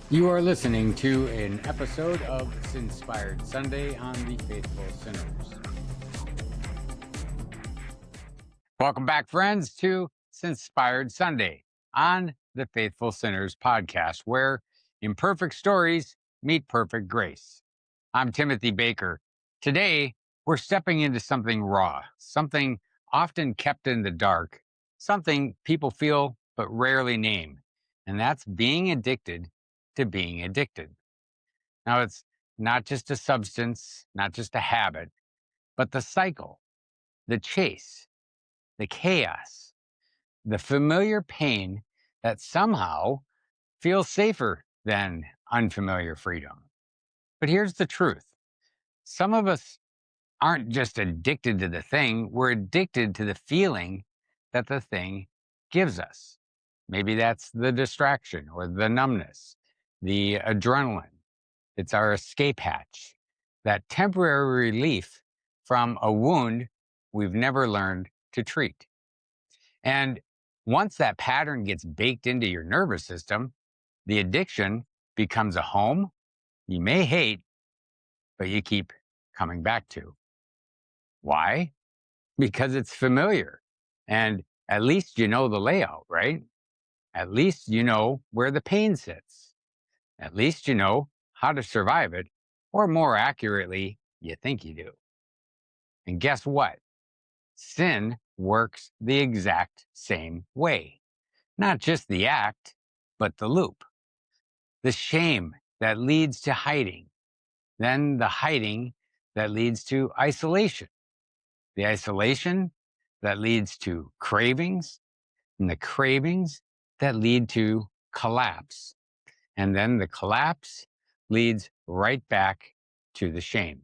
You are listening to an episode of SINspired Sunday on the Faithful Sinners. Welcome back, friends, to SINspired Sunday on the Faithful Sinners podcast, where imperfect stories meet perfect grace. I'm Timothy Baker. Today, we're stepping into something raw, something often kept in the dark, something people feel but rarely name, and that's being addicted to being addicted. Now, it's not just a substance, not just a habit, but the cycle, the chase, the chaos, the familiar pain that somehow feels safer than unfamiliar freedom. But here's the truth: some of us aren't just addicted to the thing, we're addicted to the feeling that the thing gives us. Maybe that's the distraction or the numbness, the adrenaline. It's our escape hatch, that temporary relief from a wound we've never learned to treat. And once that pattern gets baked into your nervous system, the addiction becomes a home you may hate, but you keep coming back to. Why? Because it's familiar. And at least you know the layout, right? At least you know where the pain sits. At least you know how to survive it, or more accurately, you think you do. And guess what? Sin works the exact same way. Not just the act, but the loop. The shame that leads to hiding, then the hiding that leads to isolation, the isolation that leads to cravings, and the cravings that lead to collapse. And then the collapse leads right back to the shame.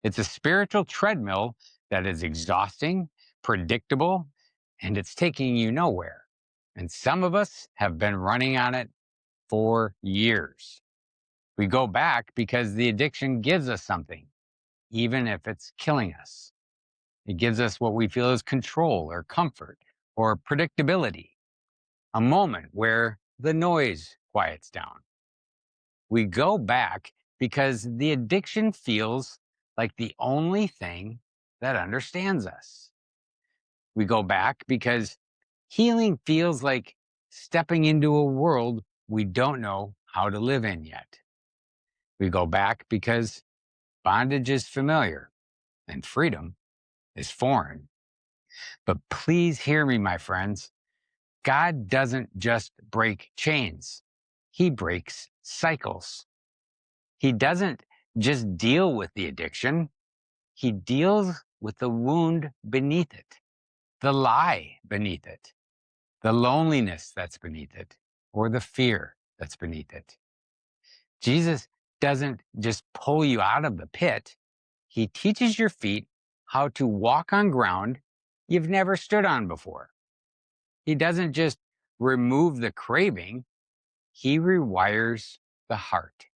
It's a spiritual treadmill that is exhausting, predictable, and it's taking you nowhere. And some of us have been running on it for years. We go back because the addiction gives us something, even if it's killing us. It gives us what we feel is control or comfort or predictability, a moment where the noise quiets down. We go back because the addiction feels like the only thing that understands us. We go back because healing feels like stepping into a world we don't know how to live in yet. We go back because bondage is familiar and freedom is foreign. But please hear me, my friends. God doesn't just break chains, He breaks cycles. He doesn't just deal with the addiction, He deals with the wound beneath it, the lie beneath it, the loneliness that's beneath it, or the fear that's beneath it. Jesus doesn't just pull you out of the pit, He teaches your feet how to walk on ground you've never stood on before. He doesn't just remove the craving, He rewires the heart.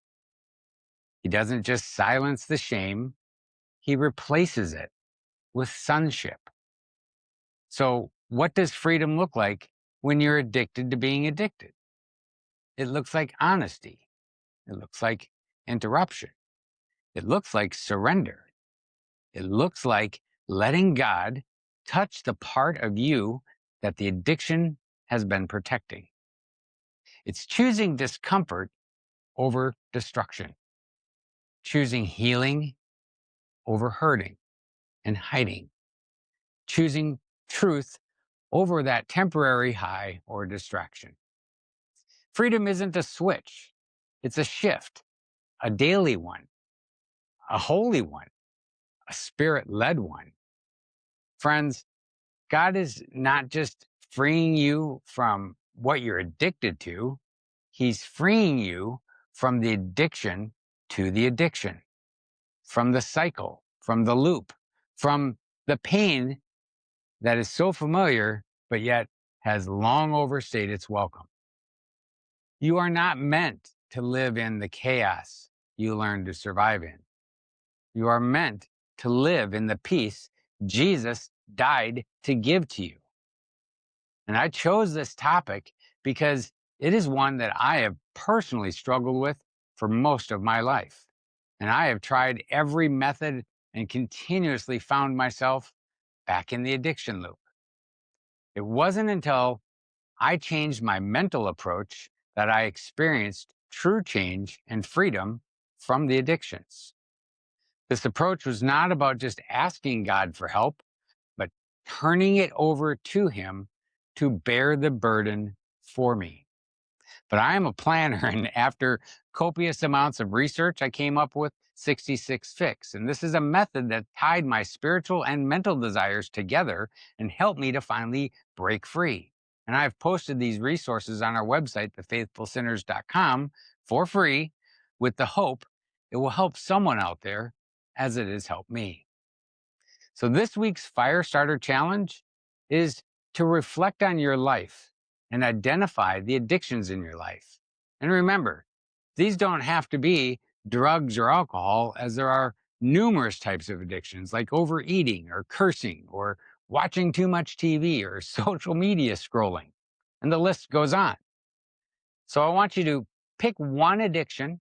He doesn't just silence the shame, He replaces it with sonship. So, what does freedom look like when you're addicted to being addicted? It looks like honesty. It looks like interruption. It looks like surrender. It looks like letting God touch the part of you that the addiction has been protecting. It's choosing discomfort over destruction, choosing healing over hurting and hiding, choosing truth over that temporary high or distraction. Freedom isn't a switch, it's a shift, a daily one, a holy one, a spirit led one. Friends, God is not just freeing you from what you're addicted to, He's freeing you from the addiction to the addiction, from the cycle, from the loop, from the pain that is so familiar, but yet has long overstayed its welcome. You are not meant to live in the chaos you learn to survive in. You are meant to live in the peace Jesus died to give to you. And I chose this topic because It is one that I have personally struggled with for most of my life. And I have tried every method and continuously found myself back in the addiction loop. It wasn't until I changed my mental approach that I experienced true change and freedom from the addictions. This approach was not about just asking God for help, but turning it over to Him to bear the burden for me. But I am a planner, and after copious amounts of research, I came up with 66 Fix. And this is a method that tied my spiritual and mental desires together and helped me to finally break free. And I've posted these resources on our website, thefaithfulsinners.com, for free, with the hope it will help someone out there as it has helped me. So, this week's Fire Starter Challenge is to reflect on your life and identify the addictions in your life. And remember, these don't have to be drugs or alcohol, as there are numerous types of addictions like overeating or cursing or watching too much TV or social media scrolling. And the list goes on. So, I want you to pick one addiction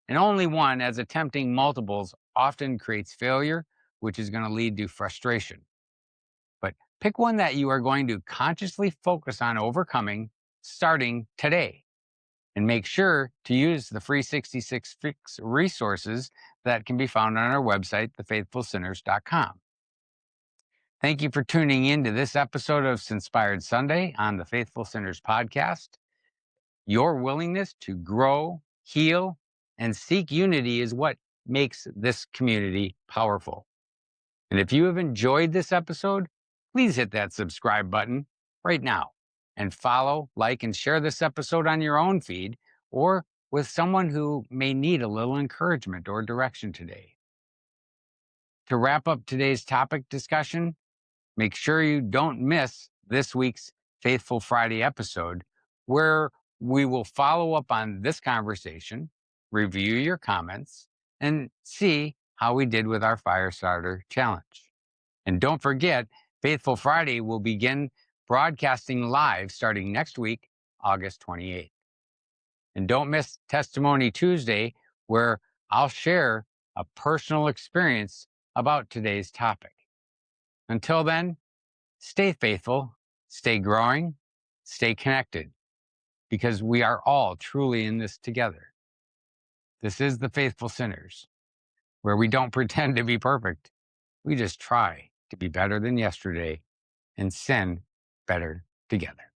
and only one, as attempting multiples often creates failure, which is going to lead to frustration. But pick one that you are going to consciously focus on overcoming starting today. And make sure to use the free 66 Fix resources that can be found on our website, thefaithfulsinners.com. Thank you for tuning in to this episode of SINspired Sunday on the Faithful Sinners podcast. Your willingness to grow, heal, and seek unity is what makes this community powerful. And if you have enjoyed this episode, please hit that subscribe button right now and follow, like, and share this episode on your own feed or with someone who may need a little encouragement or direction today. To wrap up today's topic discussion, make sure you don't miss this week's Faithful Friday episode, where we will follow up on this conversation, review your comments, and see how we did with our Fire Starter Challenge. And don't forget, Faithful Friday will begin broadcasting live starting next week, August 28th. And don't miss Testimony Tuesday, where I'll share a personal experience about today's topic. Until then, stay faithful, stay growing, stay connected, because we are all truly in this together. This is the Faithful Sinners, where we don't pretend to be perfect. We just try to be better than yesterday and sin better together.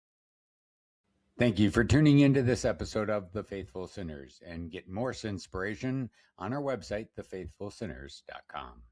Thank you for tuning into this episode of The Faithful Sinners, and get more inspiration on our website, thefaithfulsinners.com.